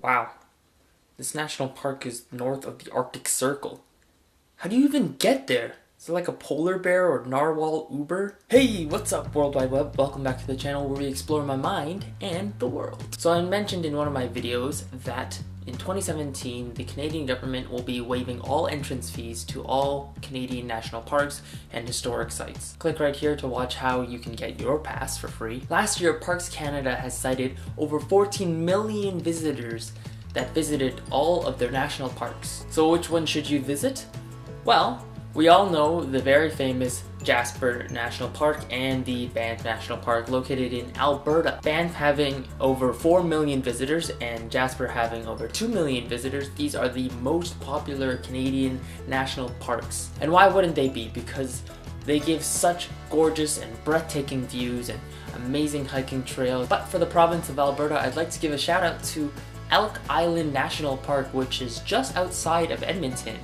Wow, this national park is north of the Arctic Circle. How do you even get there? Is it like a polar bear or narwhal Uber? Hey, what's up World Wide Web? Welcome back to the channel where we explore my mind and the world. So I mentioned in one of my videos that in 2017, the Canadian government will be waiving all entrance fees to all Canadian national parks and historic sites. Click right here to watch how you can get your pass for free. Last year, Parks Canada has cited over 14 million visitors that visited all of their national parks. So which one should you visit? Well, we all know the very famous Jasper National Park and the Banff National Park located in Alberta. Banff having over 4 million visitors and Jasper having over 2 million visitors. These are the most popular Canadian national parks. And why wouldn't they be? Because they give such gorgeous and breathtaking views and amazing hiking trails. But for the province of Alberta, I'd like to give a shout out to Elk Island National Park, which is just outside of Edmonton.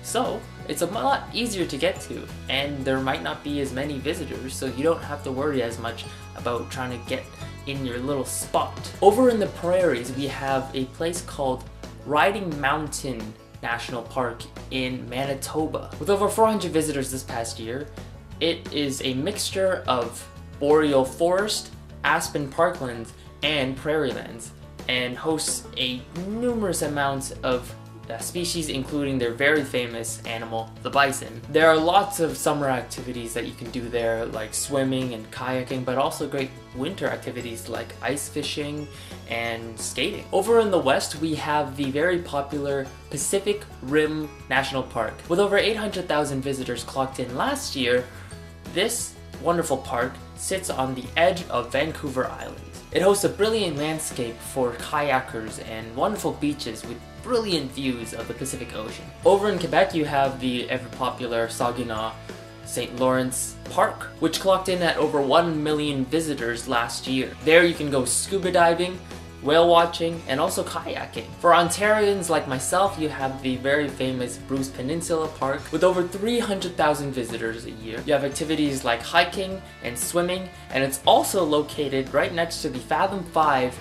So it's a lot easier to get to, and there might not be as many visitors, so you don't have to worry as much about trying to get in your little spot. Over in the prairies, we have a place called Riding Mountain National Park in Manitoba. With over 400 visitors this past year, it is a mixture of boreal forest, aspen parklands, and prairie lands, and hosts a numerous amounts of species, including their very famous animal, the bison. There are lots of summer activities that you can do there, like swimming and kayaking, but also great winter activities like ice fishing and skating. Over in the west, we have the very popular Pacific Rim National Park. With over 800,000 visitors clocked in last year, this wonderful park sits on the edge of Vancouver Island. It hosts a brilliant landscape for kayakers and wonderful beaches with brilliant views of the Pacific Ocean. Over in Quebec, you have the ever-popular Saginaw St. Lawrence Park, which clocked in at over 1 million visitors last year. There you can go scuba diving, whale watching, and also kayaking. For Ontarians like myself, you have the very famous Bruce Peninsula Park with over 300,000 visitors a year. You have activities like hiking and swimming, and it's also located right next to the Fathom 5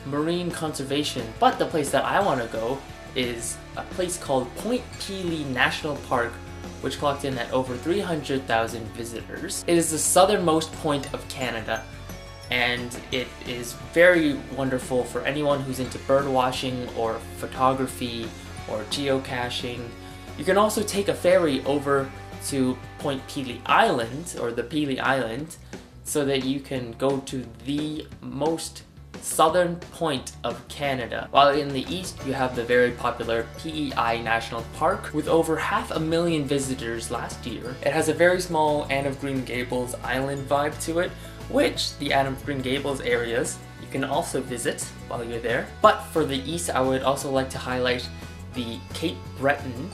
Marine Conservation. But the place that I want to go is a place called Point Pelee National Park, which clocked in at over 300,000 visitors. It is the southernmost point of Canada, and it is very wonderful for anyone who's into bird watching or photography or geocaching. You can also take a ferry over to Point Pelee Island, or the Pelee Island, so that you can go to the most southern point of Canada. While in the east, you have the very popular PEI National Park with over 500,000 visitors last year. It has a very small Anne of Green Gables island vibe to it, which the Anne of Green Gables areas you can also visit while you're there. But for the east, I would also like to highlight the Cape Breton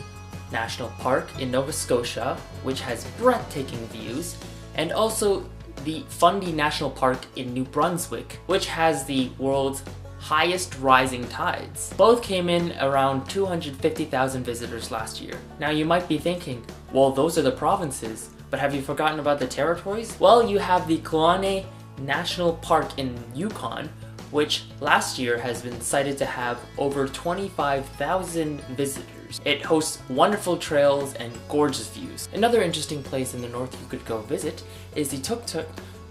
National Park in Nova Scotia, which has breathtaking views, and also the Fundy National Park in New Brunswick, which has the world's highest rising tides. Both came in around 250,000 visitors last year. Now you might be thinking, well, those are the provinces, but have you forgotten about the territories? Well, you have the Kluane National Park in Yukon, which last year has been cited to have over 25,000 visitors. It hosts wonderful trails and gorgeous views. Another interesting place in the north you could go visit is the Tuktuk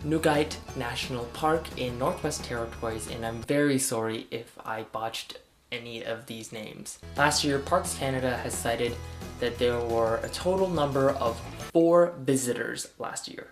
Nugait National Park in Northwest Territories, and I'm very sorry if I botched any of these names. Last year, Parks Canada has cited that there were a total number of 4 visitors last year.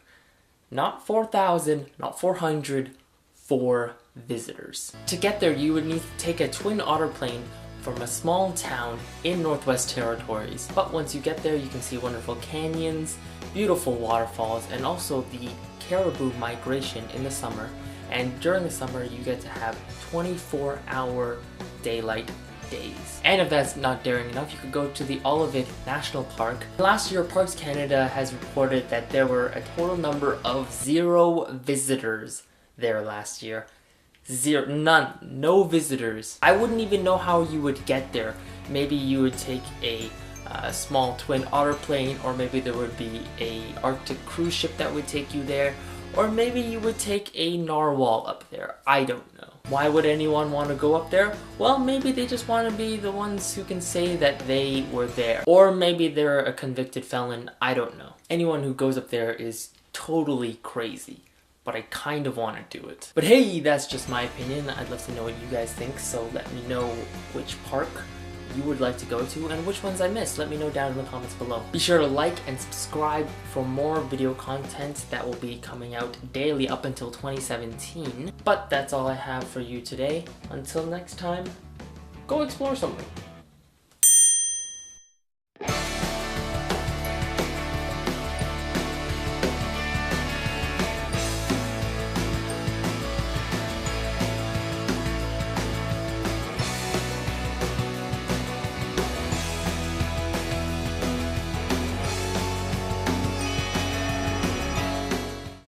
Not 4,000, not 400, 4 visitors. To get there, you would need to take a twin otter plane from a small town in Northwest Territories. But once you get there, you can see wonderful canyons, beautiful waterfalls, and also the caribou migration in the summer. And during the summer, you get to have 24-hour daylight days. And if that's not daring enough, you could go to the Lullabye National Park. Last year, Parks Canada has reported that there were a total number of 0 visitors there last year. Zero, none, no visitors. I wouldn't even know how you would get there. Maybe you would take a small twin otter plane, or maybe there would be a Arctic cruise ship that would take you there, Or maybe you would take a narwhal up there. I don't know. Why would anyone want to go up there? Well, maybe they just want to be the ones who can say that they were there. Or maybe they're a convicted felon. I don't know. Anyone who goes up there is totally crazy. But I kind of want to do it. But hey, that's just my opinion. I'd love to know what you guys think, so let me know which park you would like to go to and which ones I missed. Let me know down in the comments below. Be sure to like and subscribe for more video content that will be coming out daily up until 2017. But that's all I have for you today. Until next time, go explore something.